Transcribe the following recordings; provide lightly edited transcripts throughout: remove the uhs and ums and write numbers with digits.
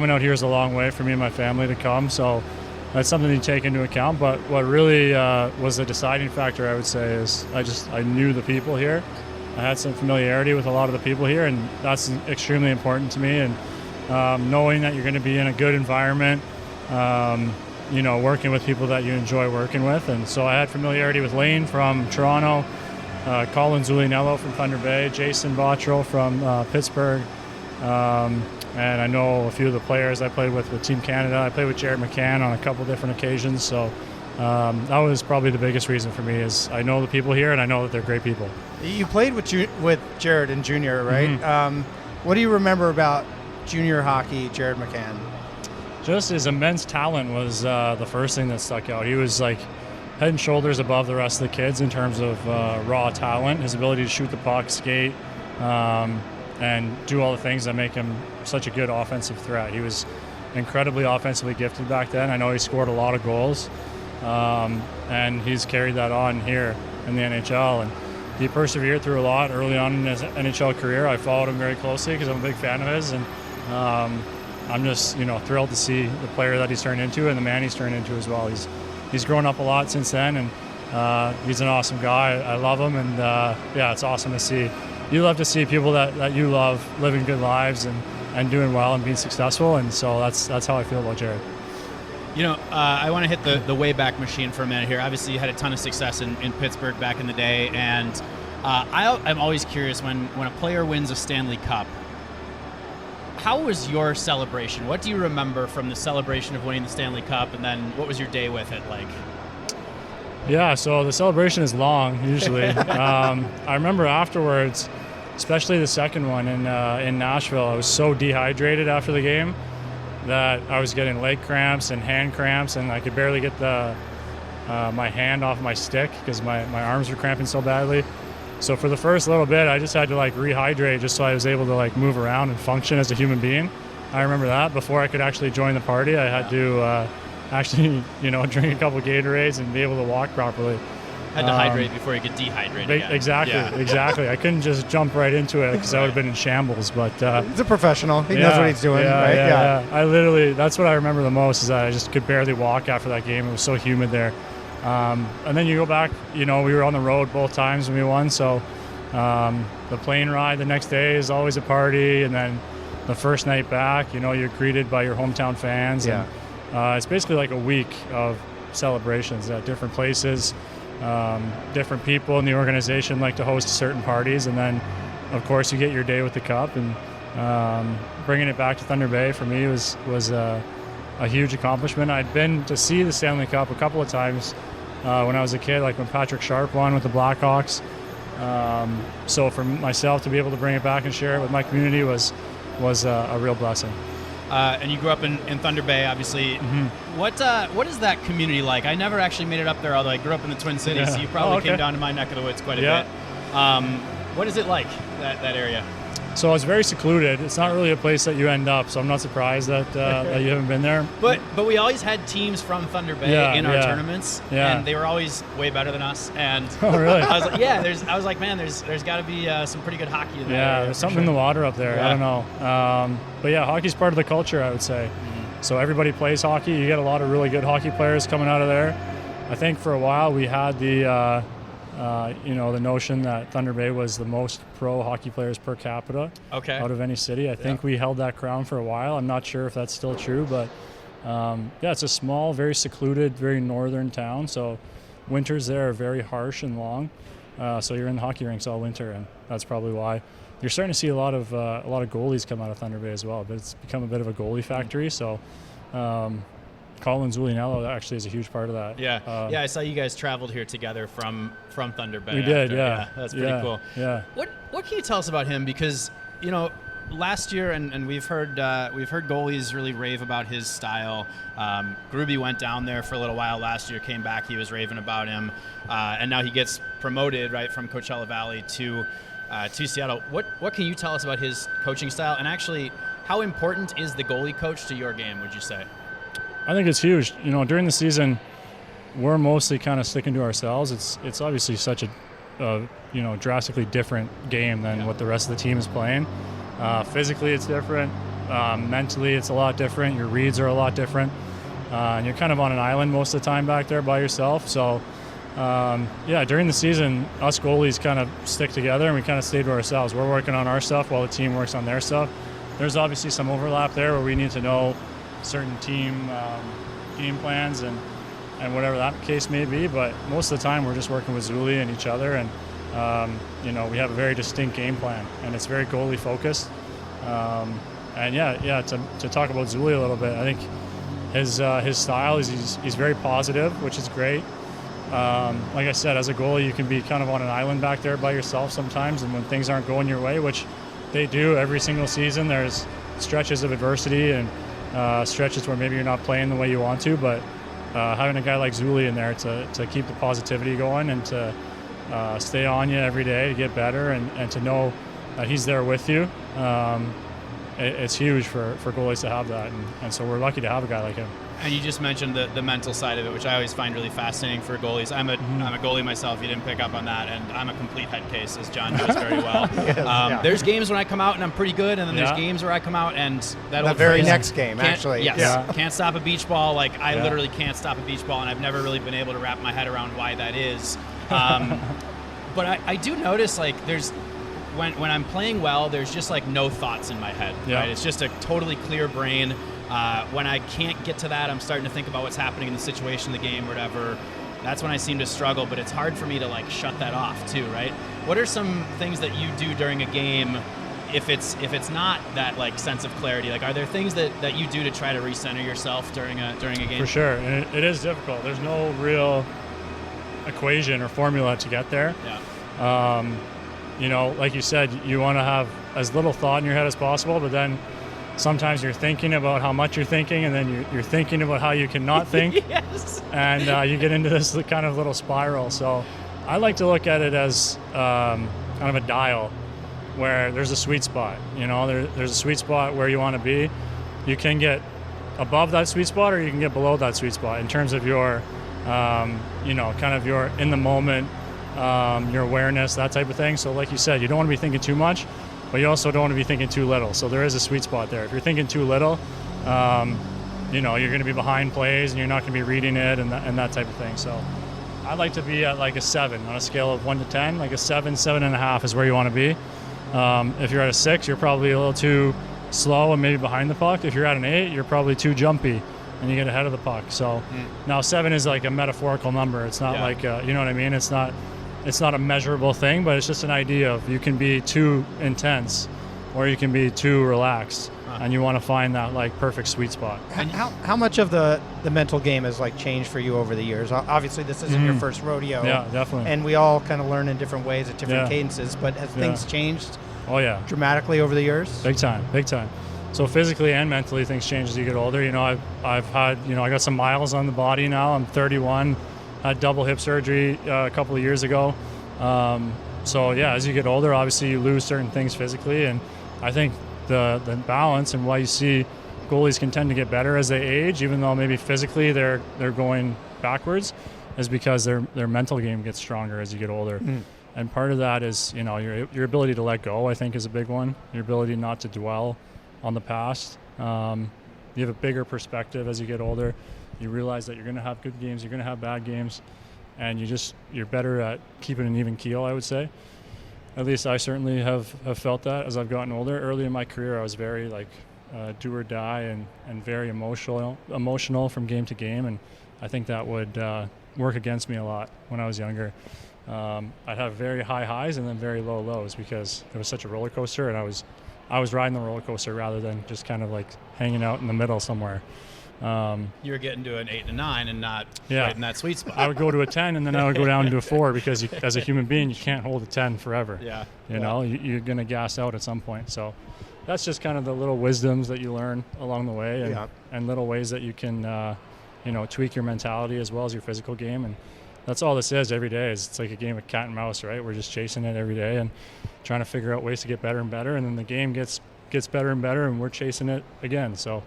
Coming out here is a long way for me and my family to come, so that's something to take into account. But what really was the deciding factor, I would say, is I knew the people here. I had some familiarity with a lot of the people here, and that's extremely important to me. And knowing that you're going to be in a good environment, working with people that you enjoy working with. And so I had familiarity with Lane from Toronto, Colin Zulianello from Thunder Bay, Jason Bottrell from Pittsburgh, and I know a few of the players I played with Team Canada. I played with Jared McCann on a couple different occasions, so that was probably the biggest reason for me is I know the people here and I know that they're great people. You played with Jared in junior, right? Mm-hmm. What do you remember about junior hockey, Jared McCann? Just his immense talent was the first thing that stuck out. He was like head and shoulders above the rest of the kids in terms of raw talent, his ability to shoot the puck, skate, and do all the things that make him such a good offensive threat. He was incredibly offensively gifted back then. I know he scored a lot of goals, and he's carried that on here in the NHL. And he persevered through a lot early on in his NHL career. I followed him very closely because I'm a big fan of his, and I'm just thrilled to see the player that he's turned into and the man he's turned into as well. He's grown up a lot since then, and he's an awesome guy. I love him, and it's awesome to see. You love to see people that you love living good lives and doing well and being successful, and so that's how I feel about Jared. I want to hit the Wayback Machine for a minute here. Obviously, you had a ton of success in Pittsburgh back in the day, and I'm always curious when a player wins a Stanley Cup, how was your celebration? What do you remember from the celebration of winning the Stanley Cup, and then what was your day with it like? Yeah, so the celebration is long, usually. I remember afterwards, especially the second one in Nashville, I was so dehydrated after the game that I was getting leg cramps and hand cramps, and I could barely get my hand off my stick because my arms were cramping so badly. So for the first little bit, I just had to rehydrate just so I was able to move around and function as a human being. I remember that. Before I could actually join the party, I had to actually, drink a couple Gatorades and be able to walk properly. Had to hydrate before you could dehydrate again. Exactly. I couldn't just jump right into it because I would have been in shambles. But he's a professional. He knows what he's doing, right? Yeah. I literally, that's what I remember the most is that I just could barely walk after that game. It was so humid there. And then you go back, we were on the road both times when we won. So the plane ride the next day is always a party. And then the first night back, you're greeted by your hometown fans. Yeah. And it's basically like a week of celebrations at different places. Different people in the organization like to host certain parties, and then of course you get your day with the cup, and bringing it back to Thunder Bay for me was a huge accomplishment. I'd been to see the Stanley Cup a couple of times when I was a kid, like when Patrick Sharp won with the Blackhawks. So for myself to be able to bring it back and share it with my community was a real blessing. And you grew up in Thunder Bay, obviously. Mm-hmm. What is that community like? I never actually made it up there, although I grew up in the Twin Cities, so you probably came down to my neck of the woods quite a bit. What is it like, that area? So it's very secluded. It's not really a place that you end up, so I'm not surprised that that you haven't been there. But we always had teams from Thunder Bay in our tournaments, and they were always way better than us. And oh, really? I was like, man, there's got to be some pretty good hockey in there. Yeah, there's something in the water up there. Yeah. I don't know. But yeah, hockey's part of the culture, I would say. Mm-hmm. So everybody plays hockey. You get a lot of really good hockey players coming out of there. I think for a while we had the notion that Thunder Bay was the most pro hockey players per capita out of any city. I think we held that crown for a while. I'm not sure if that's still true, but it's a small, very secluded, very northern town. So winters there are very harsh and long. So you're in the hockey rinks all winter, and that's probably why. You're starting to see a lot of goalies come out of Thunder Bay as well, but it's become a bit of a goalie factory. So Colin Zulianello actually is a huge part of that. Yeah, I saw you guys traveled here together from Thunder Bay. We did, yeah. That's pretty cool. Yeah. What can you tell us about him? Because last year, and we've heard goalies really rave about his style. Gruby went down there for a little while last year, came back, he was raving about him, and now he gets promoted right from Coachella Valley to Seattle. What can you tell us about his coaching style, and actually, how important is the goalie coach to your game? Would you say? I think it's huge. During the season, we're mostly kind of sticking to ourselves. It's obviously such a drastically different game than what the rest of the team is playing. Physically, it's different. Mentally, it's a lot different. Your reads are a lot different. And you're kind of on an island most of the time back there by yourself. So, during the season, us goalies kind of stick together and we kind of stay to ourselves. We're working on our stuff while the team works on their stuff. There's obviously some overlap there where we need to know certain team game plans and whatever that case may be. But most of the time, we're just working with Zuli and each other. And, we have a very distinct game plan and it's very goalie focused. To talk about Zuli a little bit, I think his style is he's very positive, which is great. Like I said, as a goalie, you can be kind of on an island back there by yourself sometimes, and when things aren't going your way, which they do every single season, there's stretches of adversity and stretches where maybe you're not playing the way you want to, but having a guy like Zuli in there to keep the positivity going and to stay on you every day to get better and to know that he's there with you, it's huge for goalies to have that, and so we're lucky to have a guy like him. And you just mentioned the mental side of it, which I always find really fascinating for goalies. I'm a goalie myself. You didn't pick up on that, and I'm a complete head case, as John knows very well. Yes, There's games when I come out and I'm pretty good, and then there's games where I come out and that the old very phrase, next game, actually. Yes, can't stop a beach ball. Like I literally can't stop a beach ball, and I've never really been able to wrap my head around why that is. But I do notice like there's when I'm playing well, there's just like no thoughts in my head. Yeah. Right? It's just a totally clear brain. When I can't get to that, I'm starting to think about what's happening in the situation, the game, whatever. That's when I seem to struggle, but it's hard for me to like shut that off too, right? What are some things that you do during a game if it's not that like sense of clarity? Like, are there things that you do to try to recenter yourself during a game? For sure, and it is difficult. There's no real equation or formula to get there. Yeah. Like you said, you want to have as little thought in your head as possible, but then sometimes you're thinking about how much you're thinking, and then you're thinking about how you cannot think. Yes. And you get into this kind of little spiral. So I like to look at it as kind of a dial where there's a sweet spot. There's a sweet spot where you want to be. You can get above that sweet spot or you can get below that sweet spot in terms of your, kind of your in the moment, your awareness, that type of thing. So like you said, you don't want to be thinking too much, but you also don't want to be thinking too little. So there is a sweet spot there. If you're thinking too little, you're going to be behind plays and you're not going to be reading it and that type of thing. So I'd like to be at like a 7 on a scale of 1 to 10. Like a 7, 7.5 is where you want to be. If you're at a 6, you're probably a little too slow and maybe behind the puck. If you're at an 8, you're probably too jumpy and you get ahead of the puck. So now 7 is like a metaphorical number. It's not like, you know what I mean? It's not a measurable thing, but it's just an idea of you can be too intense or you can be too relaxed, and you want to find that like perfect sweet spot. How much of the mental game has like changed for you over the years? Obviously, this isn't your first rodeo. Yeah, definitely. And we all kind of learn in different ways at different cadences, but has things changed dramatically over the years? Big time. So physically and mentally, things change as you get older. I've had, I got some miles on the body now. I'm 31. Had double hip surgery a couple of years ago. As you get older, obviously you lose certain things physically, and I think the balance and why you see goalies can tend to get better as they age, even though maybe physically they're going backwards, is because their mental game gets stronger as you get older. And part of that is your ability to let go, I think, is a big one. Your ability not to dwell on the past. You have a bigger perspective as you get older. You realize that you're going to have good games, you're going to have bad games, and you're better at keeping an even keel, I would say. At least I certainly have felt that as I've gotten older. Early in my career, I was very like do or die and very emotional from game to game, and I think that would work against me a lot when I was younger. I'd have very high highs and then very low lows because it was such a roller coaster, and I was riding the roller coaster rather than just kind of like hanging out in the middle somewhere. You were getting to an 8 and a 9 and not right in that sweet spot. I would go to a 10 and then I would go down to a 4 because as a human being, you can't hold a 10 forever. You're going to gas out at some point. So that's just kind of the little wisdoms that you learn along the way and little ways that you can, tweak your mentality as well as your physical game. And that's all this is every day. It's like a game of cat and mouse, right? We're just chasing it every day and trying to figure out ways to get better and better. And then the game gets better and better and we're chasing it again. So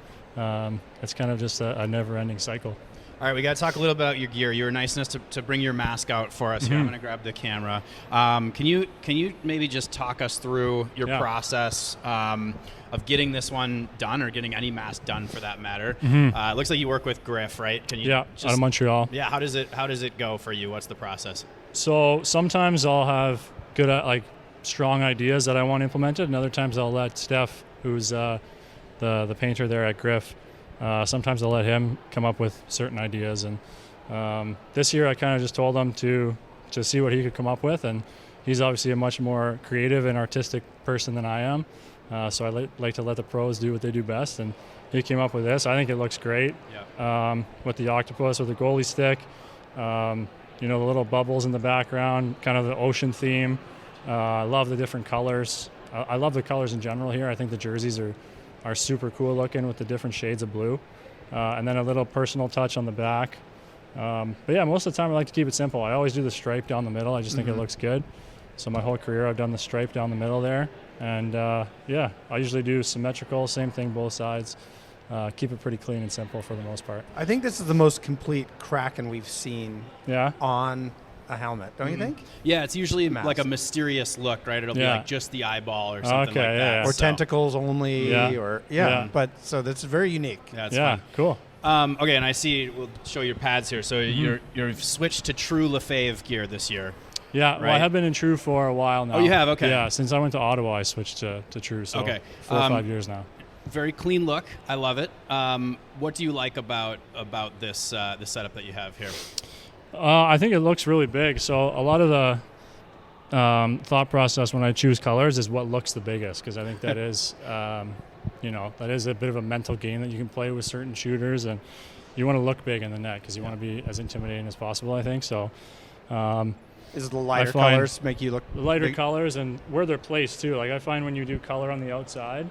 it's kind of just a never-ending cycle. All right, we got to talk a little bit about your gear. You were nice enough to bring your mask out for us here. I'm going to grab the camera. Can you maybe just talk us through your process of getting this one done, or getting any mask done for that matter? It looks like you work with Griff, right? Can you out of Montreal. Yeah, how does it go for you? What's the process? So sometimes I'll have good strong ideas that I want implemented, and other times I'll let Steph, who's the painter there at Griff, sometimes I'll let him come up with certain ideas. And this year I kind of just told him to see what he could come up with, and he's obviously a much more creative and artistic person than I am. So I like to let the pros do what they do best, and he came up with this. I think it looks great. With the octopus, with the goalie stick, the little bubbles in the background, kind of the ocean theme. I love the different colors. I love the colors in general here. I think the jerseys are super cool looking with the different shades of blue. And then a little personal touch on the back. But yeah, most of the time I like to keep it simple. I always do the stripe down the middle. I just think it looks good. So my whole career I've done the stripe down the middle there. And I usually do symmetrical, same thing both sides. Keep it pretty clean and simple for the most part. I think this is the most complete Kraken we've seen on a helmet, don't you think? Yeah, it's usually like a mysterious look, right? It'll be like just the eyeball or something like that. Or tentacles only, but so that's very unique. Yeah, it's fun. Cool. Okay, and I see, we'll show your pads here. So you've switched to true Lefebvre gear this year. Yeah, right? Well, I have been in True for a while now. Oh, you have? Okay. Yeah, since I went to Ottawa, I switched to True, so 4 or 5 years now. Very clean look. I love it. What do you like about this setup that you have here? I think it looks really big. So a lot of the thought process when I choose colors is what looks the biggest, because I think that is, that is a bit of a mental game that you can play with certain shooters, and you want to look big in the net because you want to be as intimidating as possible, I think. So is the lighter colors make you look the lighter big? Colors and where they're placed too. Like I find when you do color on the outside,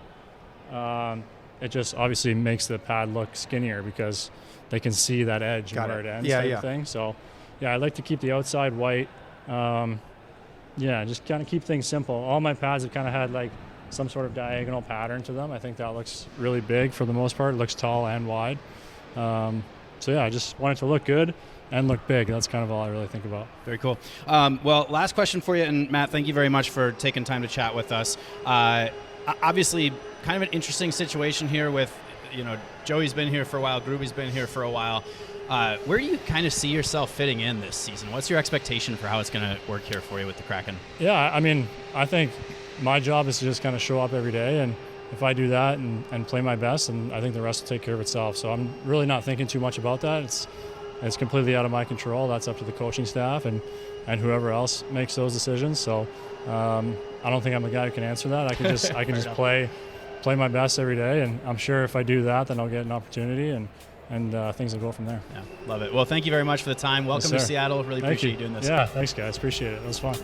it just obviously makes the pad look skinnier because they can see that edge and where it ends type thing. So I like to keep the outside white. Just kind of keep things simple. All my pads have kind of had like some sort of diagonal pattern to them. I think that looks really big for the most part. It looks tall and wide. I just want it to look good and look big. That's kind of all I really think about. Very cool. Well, last question for you, and Matt, thank you very much for taking time to chat with us. Obviously, kind of an interesting situation here with, Joey's been here for a while, Groovy's been here for a while. Where do you kind of see yourself fitting in this season? What's your expectation for how it's going to work here for you with the Kraken? Yeah, I mean, I think my job is to just kind of show up every day, and if I do that and play my best, and I think the rest will take care of itself. So I'm really not thinking too much about that. It's completely out of my control. That's up to the coaching staff and whoever else makes those decisions. So I don't think I'm the guy who can answer that. I can just play my best every day, and I'm sure if I do that, then I'll get an opportunity and things will go from there. Yeah, love it. Well, thank you very much for the time. Welcome to Seattle. Really appreciate you doing this. Yeah, thanks guys. Appreciate it. It was fun.